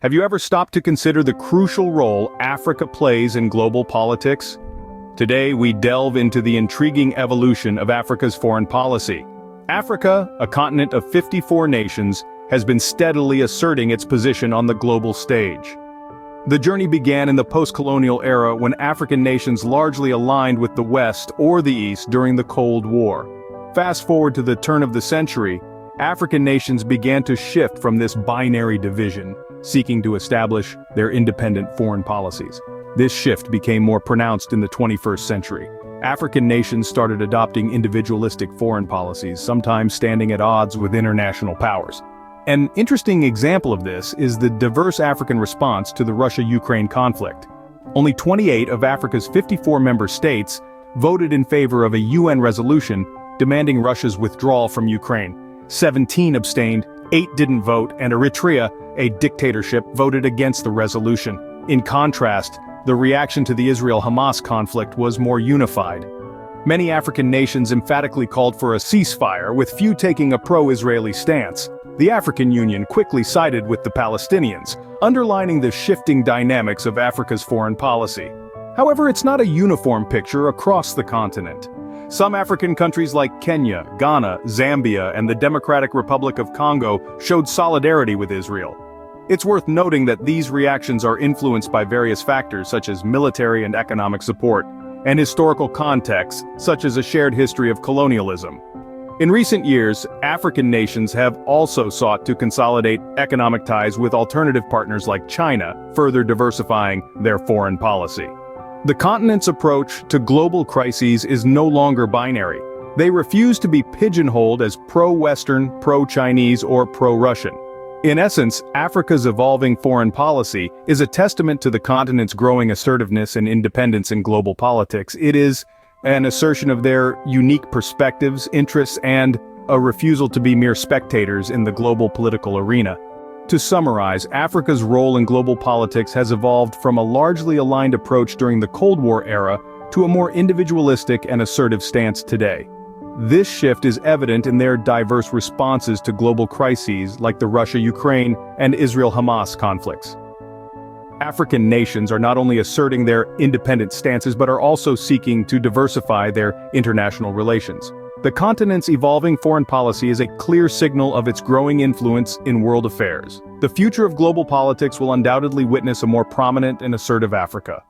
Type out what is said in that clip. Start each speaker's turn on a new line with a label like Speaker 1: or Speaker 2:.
Speaker 1: Have you ever stopped to consider the crucial role Africa plays in global politics? Today we delve into the intriguing evolution of Africa's foreign policy. Africa, a continent of 54 nations, has been steadily asserting its position on the global stage. The journey began in the post-colonial era when African nations largely aligned with the West or the East during the Cold War. Fast forward to the turn of the century, African nations began to shift from this binary division, seeking to establish their independent foreign policies. This shift became more pronounced in the 21st century. African nations started adopting individualistic foreign policies, sometimes standing at odds with international powers. An interesting example of this is the diverse African response to the Russia-Ukraine conflict. Only 28 of Africa's 54 member states voted in favor of a UN resolution demanding Russia's withdrawal from Ukraine. 17 abstained, 8 didn't vote, and Eritrea, a dictatorship, voted against the resolution. In contrast, the reaction to the Israel-Hamas conflict was more unified. Many African nations emphatically called for a ceasefire, with few taking a pro-Israeli stance. The African Union quickly sided with the Palestinians, underlining the shifting dynamics of Africa's foreign policy. However, it's not a uniform picture across the continent. Some African countries like Kenya, Ghana, Zambia, and the Democratic Republic of Congo showed solidarity with Israel. It's worth noting that these reactions are influenced by various factors such as military and economic support, and historical contexts such as a shared history of colonialism. In recent years, African nations have also sought to consolidate economic ties with alternative partners like China, further diversifying their foreign policy. The continent's approach to global crises is no longer binary. They refuse to be pigeonholed as pro-Western, pro-Chinese, or pro-Russian. In essence, Africa's evolving foreign policy is a testament to the continent's growing assertiveness and independence in global politics. It is an assertion of their unique perspectives, interests, and a refusal to be mere spectators in the global political arena. To summarize, Africa's role in global politics has evolved from a largely aligned approach during the Cold War era to a more individualistic and assertive stance today. This shift is evident in their diverse responses to global crises like the Russia-Ukraine and Israel-Hamas conflicts. African nations are not only asserting their independent stances but are also seeking to diversify their international relations. The continent's evolving foreign policy is a clear signal of its growing influence in world affairs. The future of global politics will undoubtedly witness a more prominent and assertive Africa.